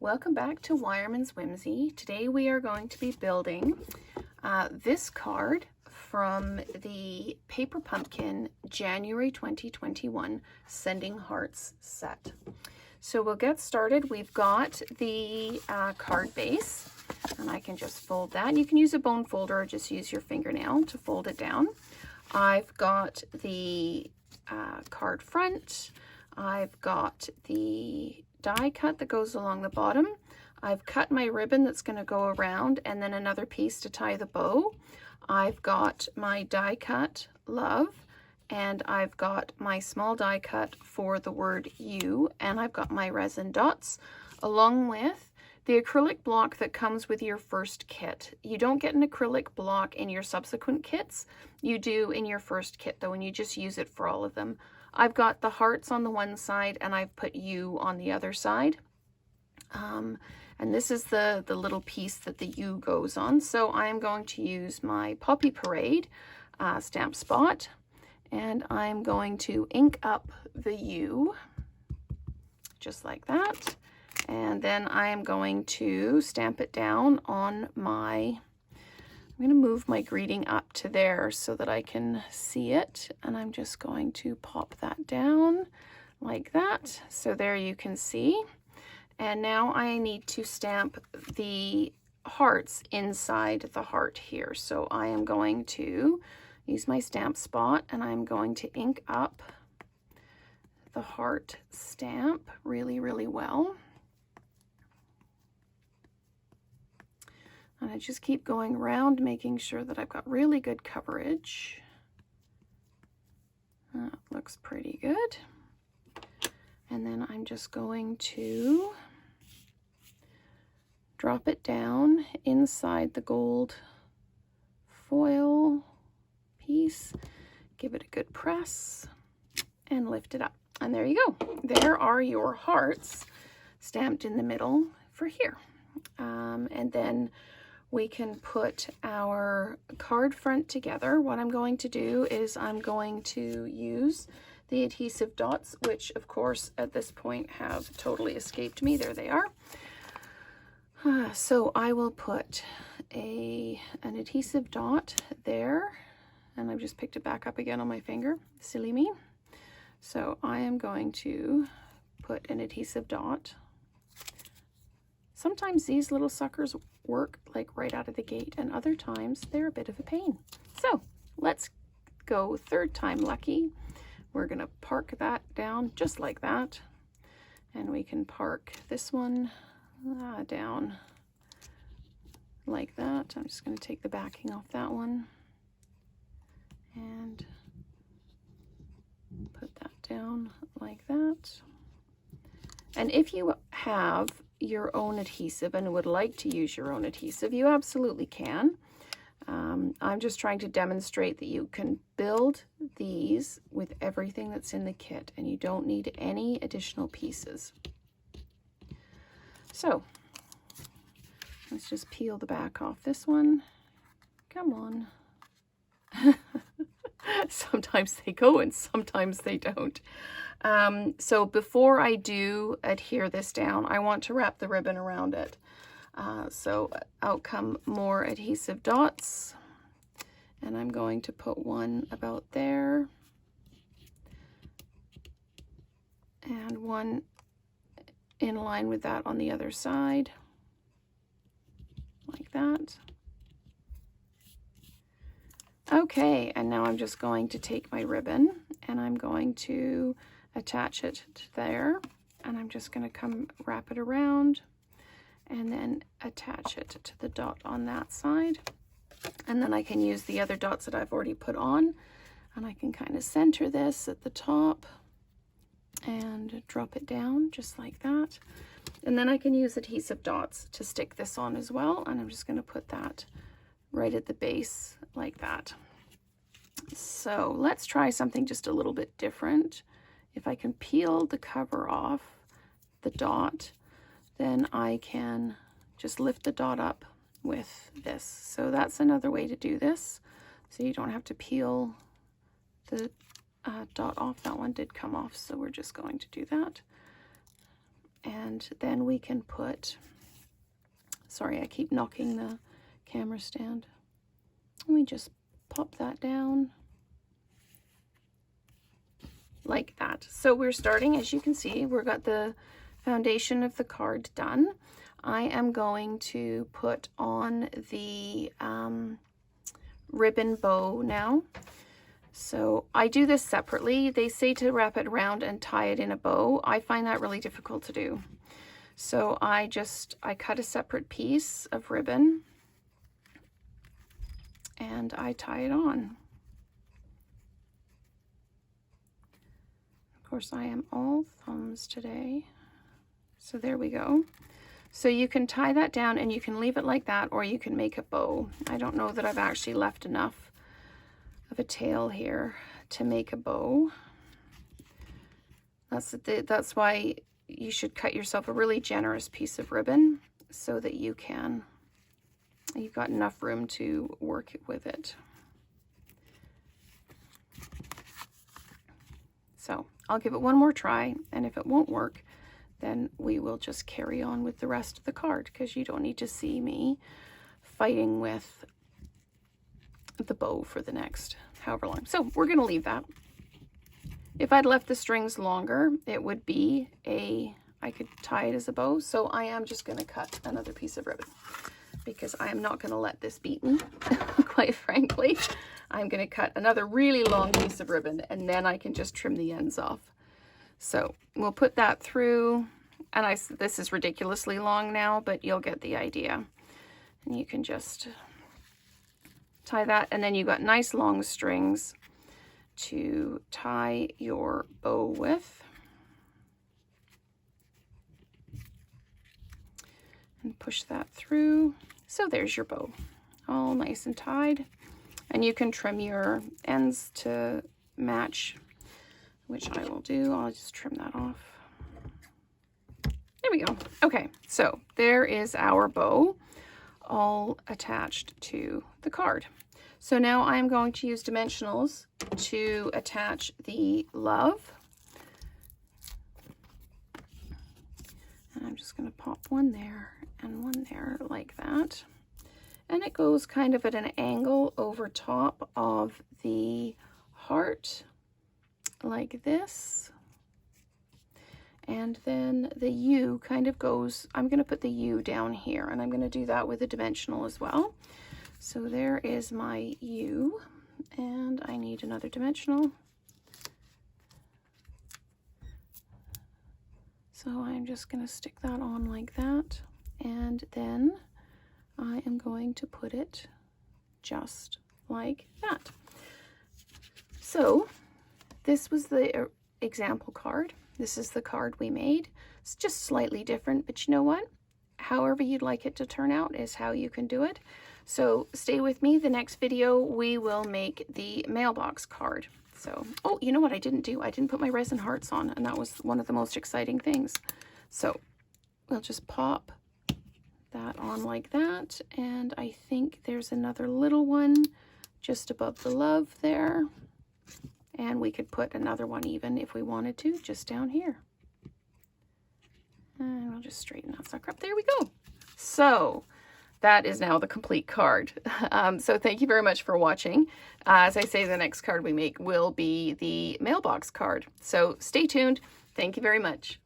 Welcome back to Wireman's Whimsy. Today we are going to be building this card from the Paper Pumpkin January 2021 Sending Hearts set. So we'll get started. We've got the card base, and I can just fold that. You can use a bone folder or just use your fingernail to fold it down. I've got the card front. I've got the die cut that goes along the bottom. I've cut my ribbon that's going to go around, and then another piece to tie the bow. I've got my die cut love, and I've got my small die cut for the word you, and I've got my resin dots along with the acrylic block that comes with your first kit. You don't get an acrylic block in your subsequent kits. You do in your first kit though, and you just use it for all of them. I've got the hearts on the one side and I've put you on the other side. And this is the little piece that the U goes on. So I'm going to use my Poppy Parade stamp spot, and I'm going to ink up the U just like that. And then I am going to stamp it down on my, I'm going to move my greeting up to there so that I can see it. And I'm just going to pop that down like that. So there you can see. And now I need to stamp the hearts inside the heart here. So I am going to use my stamp spot, and I'm going to ink up the heart stamp really, really well. And I just keep going around, making sure that I've got really good coverage. That looks pretty good. And then I'm just going to drop it down inside the gold foil piece, give it a good press, and lift it up. And there you go. There are your hearts stamped in the middle for here. And then we can put our card front together. What I'm going to do is I'm going to use the adhesive dots, which of course at this point have totally escaped me. There they are. So I will put an adhesive dot there, and I've just picked it back up again on my finger. Silly me. So I am going to put an adhesive dot. Sometimes these little suckers work like right out of the gate, and other times they're a bit of a pain. So let's go third time lucky. We're going to park that down just like that, and we can park this one down like that. I'm just going to take the backing off that one and put that down like that. And if you have your own adhesive and would like to use your own adhesive, you absolutely can. I'm just trying to demonstrate that you can build these with everything that's in the kit, and you don't need any additional pieces. So let's just peel the back off this one. Come on. Sometimes they go and sometimes they don't. So before I do adhere this down, I want to wrap the ribbon around it. So out come more adhesive dots, and I'm going to put one about there and one in line with that on the other side, like that. Okay, and now I'm just going to take my ribbon and I'm going to attach it to there, and I'm just going to come wrap it around and then attach it to the dot on that side. And then I can use the other dots that I've already put on, and I can kind of center this at the top and drop it down just like that. And then I can use adhesive dots to stick this on as well, and I'm just going to put that right at the base like that. So let's try something just a little bit different. If I can peel the cover off the dot, then I can just lift the dot up with this. So that's another way to do this. So you don't have to peel the dot off. That one did come off, so we're just going to do that. And then we can put, sorry, I keep knocking the camera stand. We just pop that down like that. So we're starting, as you can see, we've got the foundation of the card done. I am going to put on the ribbon bow now. So I do this separately. They say to wrap it around and tie it in a bow. I find that really difficult to do. So I cut a separate piece of ribbon and I tie it on. Of course, I am all thumbs today. So there we go. So you can tie that down and you can leave it like that, or you can make a bow. I don't know that I've actually left enough of a tail here to make a bow. That's why you should cut yourself a really generous piece of ribbon so that you've got enough room to work with it. So I'll give it one more try, and if it won't work, then we will just carry on with the rest of the card, because you don't need to see me fighting with the bow for the next however long. So we're going to leave that. If I'd left the strings longer, it would be I could tie it as a bow. So I am just going to cut another piece of ribbon, because I am not going to let this beaten, quite frankly. I'm going to cut another really long piece of ribbon, and then I can just trim the ends off. So we'll put that through, and this is ridiculously long now, but you'll get the idea. And you can just tie that, and then you've got nice long strings to tie your bow with. And push that through. So there's your bow, all nice and tied. And you can trim your ends to match, which I will do. I'll just trim that off. There we go. Okay, so there is our bow all attached to the card. So now I'm going to use dimensionals to attach the love. And I'm just going to pop one there and one there like that. And it goes kind of at an angle over top of the heart, like this. And then the U kind of goes, I'm going to put the U down here, and I'm going to do that with a dimensional as well. So there is my U, and I need another dimensional. So I'm just going to stick that on like that, and then I am going to put it just like that. So this was the example card. This is the card we made. It's just slightly different, but you know what? However you'd like it to turn out is how you can do it. So stay with me. The next video, we will make the mailbox card. So, oh, you know what I didn't do? I didn't put my resin hearts on, and that was one of the most exciting things. So we'll just pop that on like that, and I think there's another little one just above the love there, and we could put another one even if we wanted to just down here, and we'll just straighten that sucker up. There we go. So that is now the complete card. So thank you very much for watching. As I say, the next card we make will be the mailbox card, so stay tuned. Thank you very much.